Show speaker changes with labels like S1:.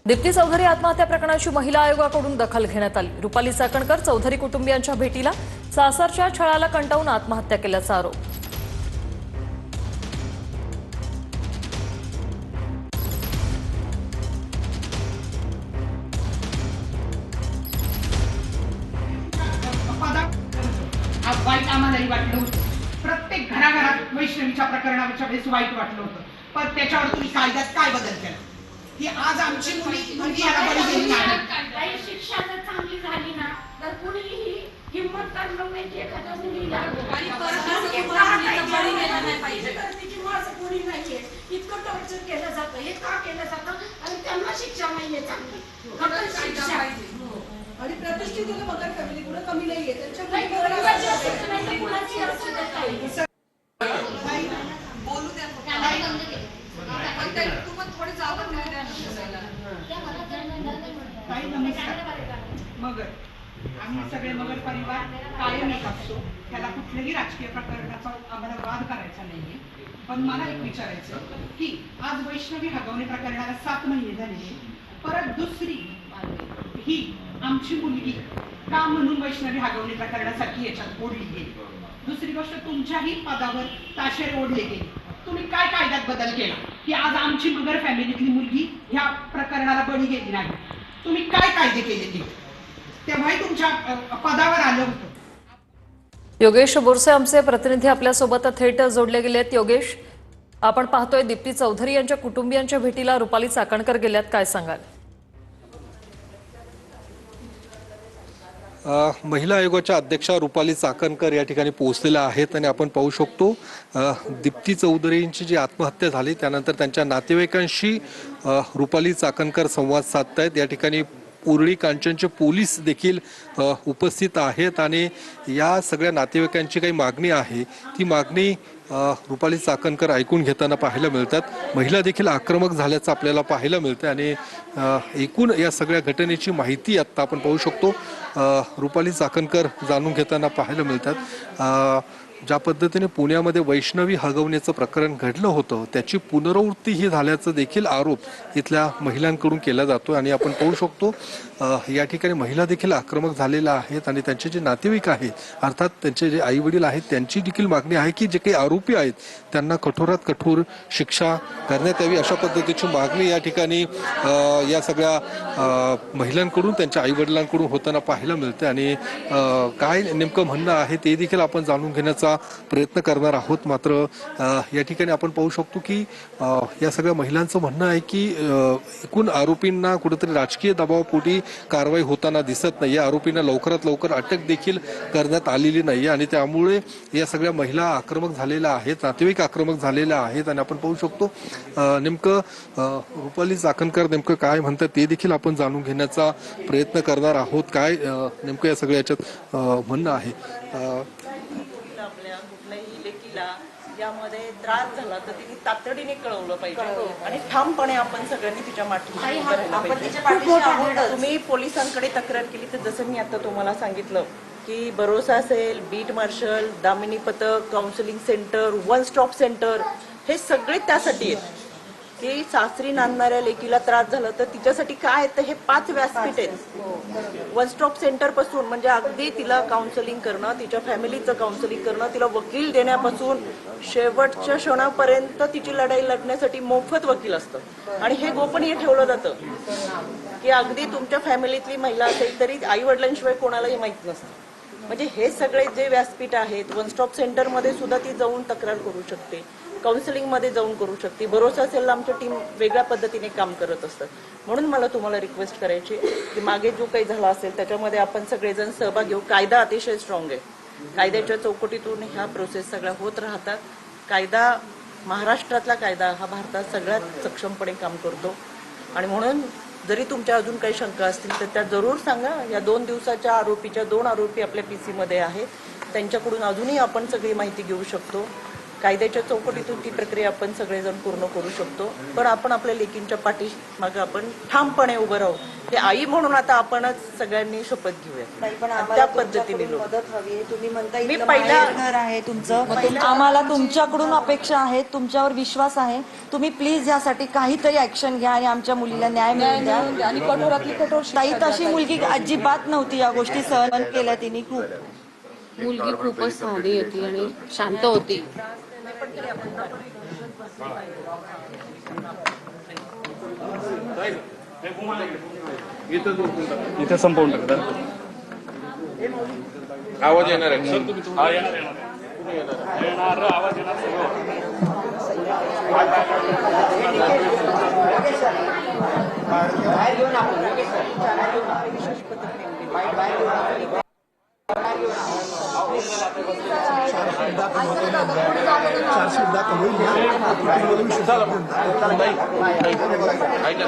S1: दीप्ती चौधरी आत्महत्या प्रकरणाची महिला आयोगाकडून दखल घेण्यात आली। रुपाली चाकणकर चौधरी कुटुंबियांच्या भेटीला सासरच्या छळाला कंटाळून आत्महत्या केल्याचा आरोप।
S2: वाईट आम्हालाही वाटलं होतं। प्रत्येक घराघरात वैष्णवीच्या प्रकरणाच्या वेळेस वाईट वाटलं होतं, पण त्याच्यावर तुम्ही कायद्यात काय बदल केला की आज आमची मुलगी याला बळी गेली नाही।
S3: काही शिक्षा जर चांगली झाली ना तर कुणीही हिंमत करणं म्हणजे एखाद्या मुलीला आणि बळी गेला नाही पाहिजे तर तिची मास कोणी नाहीये। इतकं टॉर्चर केलं जातं, हे का केलं जातं आणि त्यांना शिक्षा नाहीये चांगली। शिक्षा
S4: आणि प्रतिष्ठित मगर फॅमिली कुठे कमी नाहीये त्यांच्या
S3: कुणाची असू दे काही
S4: बोलू द्या थोडे जावं
S2: मगर आम्ही सगळे मगर परिवार कायम एक असतो, त्याला कुठल्याही राजकीय प्रकरणाचा आम्हाला वाद करायचा नाहीये। पण मला एक विचारायचं की आज वैष्णवी हगवणे प्रकरणाला 7 महिने झाले, परत दुसरी ही आमची मुलगी का म्हणून वैष्णवी हगवणे प्रकरणासाठी याच्यात ओढली गेली। दुसरी गोष्ट, तुमच्याही पदावर ताशेरे ओढले गेले। तुम्ही काय कायद्यात बदल केला की आज आमची मगर फॅमिलीतली मुलगी ह्या प्रकरणाला बळी गेली नाही? तुम्ही काय कायदे केले तेव्हाही तुमच्या पदावर आलं होतं।
S1: योगेश बोरसे आमचे प्रतिनिधी आपल्यासोबत थेट जोडले गेले आहेत। योगेश, आपण पाहतोय दीप्ती चौधरी यांच्या कुटुंबियांच्या भेटीला रुपाली चाकणकर गेल्यात, काय सांगाल?
S5: महिला आयोगाच्या अध्यक्षा रुपाली चाकणकर या ठिकाणी पोहोचलेल्या आहेत आणि आपण पाहू शकतो दीप्ती चौधरींची जी आत्महत्या झाली त्यानंतर त्यांच्या नातेवाईकांशी रुपाली चाकणकर संवाद साधतायत। या ठिकाणी पुरळी कांचनचे पोलीस देखील उपस्थित आहेत आणि या सगळ्या नातेवाईकांची काही मागणी आहे ती मागणी रुपाली चाकणकर ऐकून घेताना पाहायला मिळतात। महिला देखील आक्रमक झाल्याचं आपल्याला पाहायला मिळतं आणि एकूण या सगळ्या घटनेची माहिती आत्ता आपण पाहू शकतो रुपाली चाकणकर जाणून घेताना पाहायला मिळतात। ज्या पद्धतीने पुण्यामध्ये वैष्णवी हगवण्याचं प्रकरण घडलं होतं त्याची पुनरावृत्ती ही झाल्याचं देखील आरोप इथल्या महिलांकडून केला जातो आणि आपण पाहू शकतो या ठिकाणी महिला देखील आक्रमक झालेल्या आहेत आणि त्यांचे जे नातेवाईक आहेत अर्थात त्यांचे जे आई वडील आहेत त्यांची देखील मागणी आहे की जे काही आरोपी आहेत त्यांना कठोरात कठोर शिक्षा करण्यात यावी अशा पद्धतीची मागणी या ठिकाणी या सगळ्या महिलांकडून त्यांच्या आई वडिलांकडून होताना पाहायला मिळते आणि काय नेमकं म्हणणं आहे ते देखील आपण जाणून घेण्याचा प्रयत्न करणार आहोत। मात्र या ठिकाणी आपण पाहू शकतो की या सगळ्या महिलांचं म्हणणं आहे की एकूण आरोपींना कुठेतरी राजकीय दबावापोटी कारवाई होताना दिसत नाही, आरोपींना लवकरात लवकर अटक देखील करण्यात आलेली नाही आणि त्यामुळे या सगळ्या महिला आक्रमक झालेल्या आहेत, नातेवाईक आक्रमक झालेल्या आहेत आणि आपण पाहू शकतो नेमकं रुपाली चाकणकर नेमकं काय म्हणतात ते देखील आपण जाणून घेण्याचा प्रयत्न करणार आहोत। काय नेमकं या सगळ्या याच्यात म्हणणं आहे?
S6: यामध्ये त्रास झाला तर तिने तातडीने कळवलं पाहिजे आणि ठामपणे आपण सगळ्यांनी तिच्या पाठीशी उभं राहिलं पाहिजे। तुम्ही पोलिसांकडे तक्रार केली तर जसं मी आता तुम्हाला सांगितलं की भरोसा असेल, बीट मार्शल, दामिनी पथक, counselling centre, one stop centre हे सगळे त्यासाठी आहेत की सासरी नांदणाऱ्या लेकीला त्रास झाला तर तिच्यासाठी काय तर हे 5 व्यासपीठ आहेत। वन स्टॉप सेंटर पासून म्हणजे अगदी तिला काउन्सिलिंग करणं, तिच्या फॅमिलीचं काउन्सिलिंग करणं, तिला वकील देण्यापासून शेवटच्या क्षणापर्यंत तिची लढाई लढण्यासाठी मोफत वकील असतं आणि हे गोपनीय ठेवलं जातं की अगदी तुमच्या फॅमिलीतली महिला असेल तरी आई वडिलांशिवाय कोणालाही माहित नसतं। म्हणजे हे सगळे जे व्यासपीठ आहेत, वन स्टॉप सेंटरमध्ये सुद्धा ती जाऊन तक्रार करू शकते, काउन्सिलिंग मध्ये जाऊन करू शकते। भरोसा असेल आमच्या टीम वेगळ्या पद्धतीने काम करत असतात। म्हणून मला तुम्हाला रिक्वेस्ट करायची की मागे जो काही झाला असेल त्याच्यामध्ये आपण सगळेजण सहभाग घेऊ। कायदा अतिशय स्ट्रॉंग आहे, कायद्याच्या चौकटीतून ह्या प्रोसेस सगळ्या होत राहतात। कायदा, महाराष्ट्रातला कायदा हा भारतात सगळ्यात सक्षमपणे काम करतो आणि म्हणून जरी तुमच्या अजून काही शंका असतील तर त्या जरूर सांगा। या 2 दिवसाच्या आरोपीच्या 2 आरोपी आपल्या PC मध्ये आहेत, त्यांच्याकडून अजूनही आपण सगळी माहिती घेऊ शकतो कायद्याच्या चौकटीतून ती प्रक्रिया आपण सगळेजण पूर्ण करू शकतो. पण आपण आपल्या लेकींच्या पाठीमागे आपण ठामपणे उभं राहू. ते आई म्हणून आता आपणच सगळ्यांनी शपथ घेऊया.
S7: पण
S6: आणि
S7: आम्हाला
S6: त्या
S7: तुमच्याकडून
S6: पद्धतीने लोक
S7: मदत हवी आहे. तुम्ही म्हणता
S6: मी
S7: इथलं
S6: पहिला-
S7: माहेरघर आहे तुमचं, आम्हाला तुमच्याकडून अपेक्षा आहे, तुमच्यावर विश्वास आहे. तुम्ही प्लीज यासाठी काहीतरी ऍक्शन घ्या आणि आमच्या मुलीला न्याय मिळवून द्या.
S4: आणि कठोरातली कठोर
S7: ताई तशी मुलगी अजिबात नव्हती, या गोष्टी सहन केल्या तिने खूप.
S8: मुलगी खूपच साधी होती आणि शांत होती.
S9: इथे संपवून टाकतात.
S10: आवाज येणार आहे
S9: हा येणार आवाज येणार
S10: ऐका